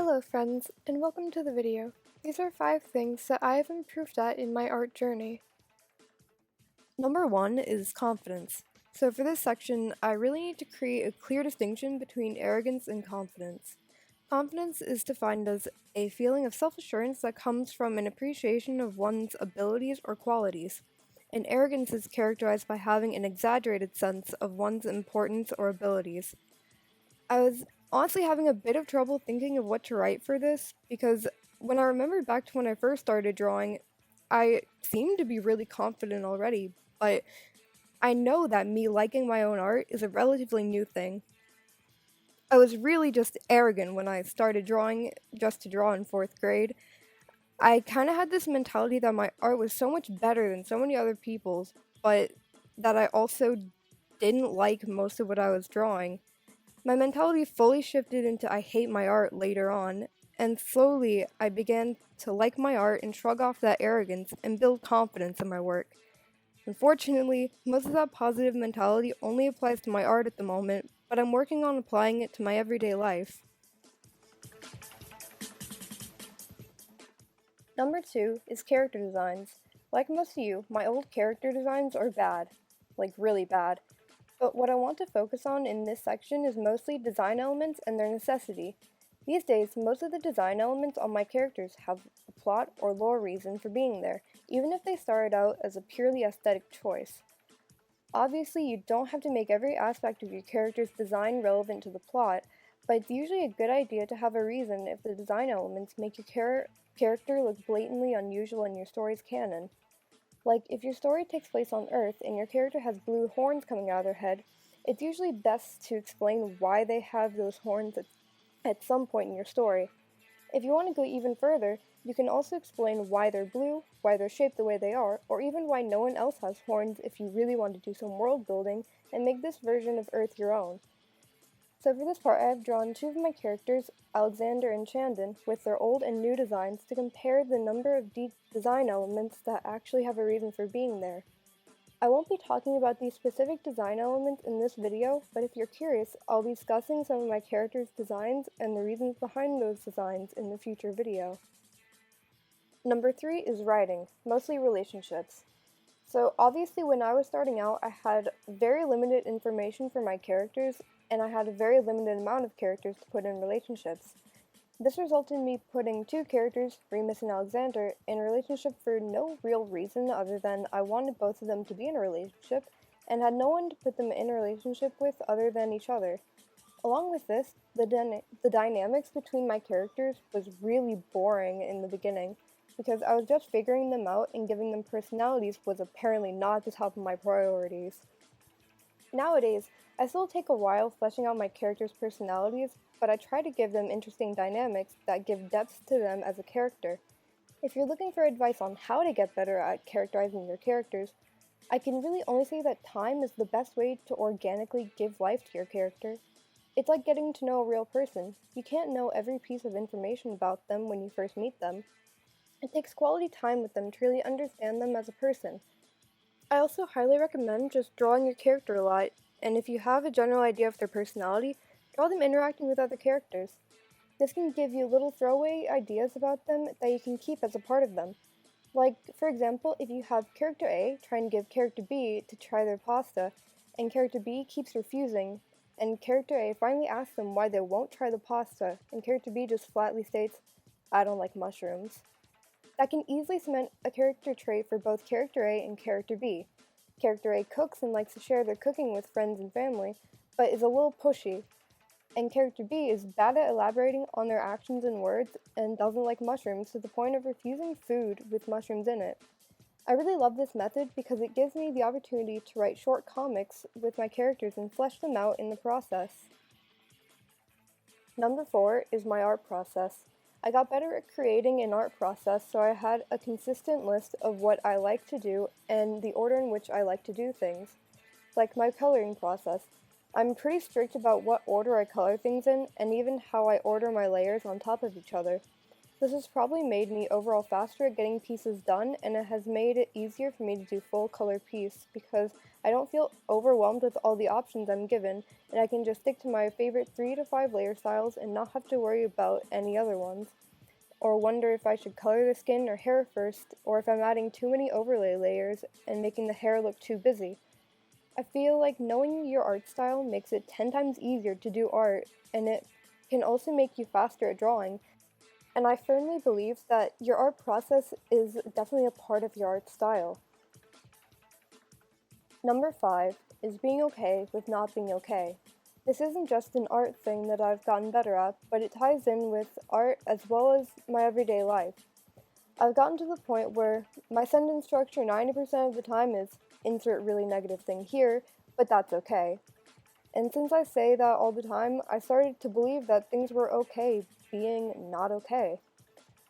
Hello friends, and welcome to the video. These are 5 things that I have improved at in my art journey. Number 1 is confidence. So for this section, I really need to create a clear distinction between arrogance and confidence. Confidence is defined as a feeling of self-assurance that comes from an appreciation of one's abilities or qualities, and arrogance is characterized by having an exaggerated sense of one's importance or abilities. I was honestly having a bit of trouble thinking of what to write for this because when I remembered back to when I first started drawing, I seemed to be really confident already, but I know that me liking my own art is a relatively new thing. I was really just arrogant when I started drawing just to draw in 4th grade. I kind of had this mentality that my art was so much better than so many other people's, but that I also didn't like most of what I was drawing. My mentality fully shifted into I hate my art later on, and slowly I began to like my art and shrug off that arrogance and build confidence in my work. Unfortunately, most of that positive mentality only applies to my art at the moment, but I'm working on applying it to my everyday life. Number 2 is character designs. Like most of you, my old character designs are bad. Like really bad. But what I want to focus on in this section is mostly design elements and their necessity. These days, most of the design elements on my characters have a plot or lore reason for being there, even if they started out as a purely aesthetic choice. Obviously, you don't have to make every aspect of your character's design relevant to the plot, but it's usually a good idea to have a reason if the design elements make your character look blatantly unusual in your story's canon. Like, if your story takes place on Earth and your character has blue horns coming out of their head, it's usually best to explain why they have those horns at some point in your story. If you want to go even further, you can also explain why they're blue, why they're shaped the way they are, or even why no one else has horns if you really want to do some world building and make this version of Earth your own. So for this part, I have drawn 2 of my characters, Alexander and Chandon, with their old and new designs to compare the number of design elements that actually have a reason for being there. I won't be talking about these specific design elements in this video, but if you're curious, I'll be discussing some of my characters' designs and the reasons behind those designs in the future video. Number 3 is writing, mostly relationships. So obviously when I was starting out, I had very limited information for my characters, and I had a very limited amount of characters to put in relationships. This resulted in me putting 2 characters, Remus and Alexander, in a relationship for no real reason other than I wanted both of them to be in a relationship, and had no one to put them in a relationship with other than each other. Along with this, the dynamics between my characters was really boring in the beginning, because I was just figuring them out and giving them personalities was apparently not at the top of my priorities. Nowadays, I still take a while fleshing out my characters' personalities, but I try to give them interesting dynamics that give depth to them as a character. If you're looking for advice on how to get better at characterizing your characters, I can really only say that time is the best way to organically give life to your character. It's like getting to know a real person. You can't know every piece of information about them when you first meet them. It takes quality time with them to really understand them as a person. I also highly recommend just drawing your character a lot, and if you have a general idea of their personality, draw them interacting with other characters. This can give you little throwaway ideas about them that you can keep as a part of them. Like, for example, if you have character A trying to give character B to try their pasta, and character B keeps refusing, and character A finally asks them why they won't try the pasta, and character B just flatly states, "I don't like mushrooms." That can easily cement a character trait for both character A and character B. Character A cooks and likes to share their cooking with friends and family, but is a little pushy, and character B is bad at elaborating on their actions and words and doesn't like mushrooms to the point of refusing food with mushrooms in it. I really love this method because it gives me the opportunity to write short comics with my characters and flesh them out in the process. Number 4 is my art process. I got better at creating an art process, so I had a consistent list of what I like to do and the order in which I like to do things. Like my coloring process. I'm pretty strict about what order I color things in, and even how I order my layers on top of each other. This has probably made me overall faster at getting pieces done, and it has made it easier for me to do full color piece because I don't feel overwhelmed with all the options I'm given, and I can just stick to my favorite 3 to 5 layer styles and not have to worry about any other ones, or wonder if I should color the skin or hair first, or if I'm adding too many overlay layers and making the hair look too busy. I feel like knowing your art style makes it 10 times easier to do art, and it can also make you faster at drawing. And I firmly believe that your art process is definitely a part of your art style. Number 5 is being okay with not being okay. This isn't just an art thing that I've gotten better at, but it ties in with art as well as my everyday life. I've gotten to the point where my sentence structure 90% of the time is insert really negative thing here, but that's okay. And since I say that all the time, I started to believe that things were okay being not okay.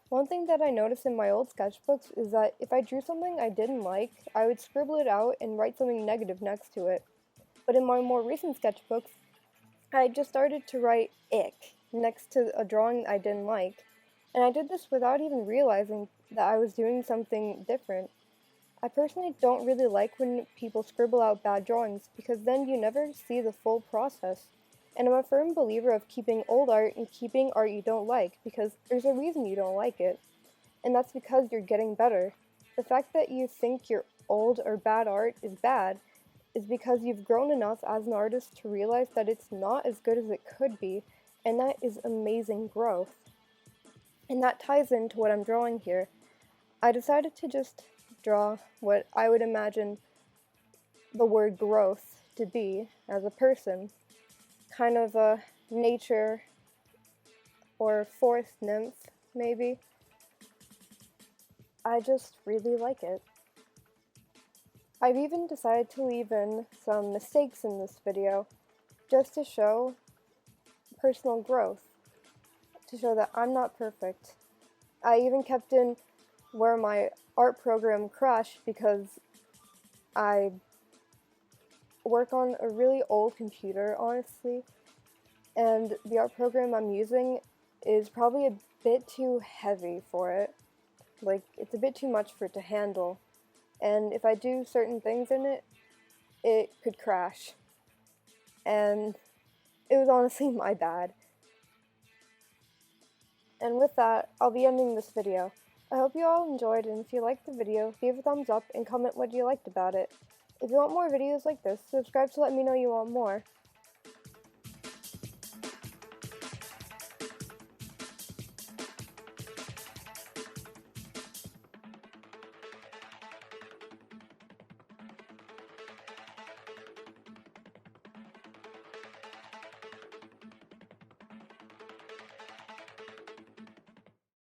One thing that I noticed in my old sketchbooks is that if I drew something I didn't like, I would scribble it out and write something negative next to it. But in my more recent sketchbooks, I just started to write ick next to a drawing I didn't like. And I did this without even realizing that I was doing something different. I personally don't really like when people scribble out bad drawings because then you never see the full process. And I'm a firm believer of keeping old art and keeping art you don't like because there's a reason you don't like it. And that's because you're getting better. The fact that you think your old or bad art is bad is because you've grown enough as an artist to realize that it's not as good as it could be, and that is amazing growth. And that ties into what I'm drawing here. I decided to just draw what I would imagine the word growth to be as a person, kind of a nature or forest nymph, maybe. I just really like it. I've even decided to leave in some mistakes in this video just to show personal growth, to show that I'm not perfect. I even kept in where my art program crashed because I work on a really old computer, honestly, and the art program I'm using is probably a bit too heavy for it. Like, it's a bit too much for it to handle, and if I do certain things in it, it could crash. And it was honestly my bad. And with that, I'll be ending this video. I hope you all enjoyed, and if you liked the video, leave a thumbs up and comment what you liked about it. If you want more videos like this, subscribe to let me know you want more.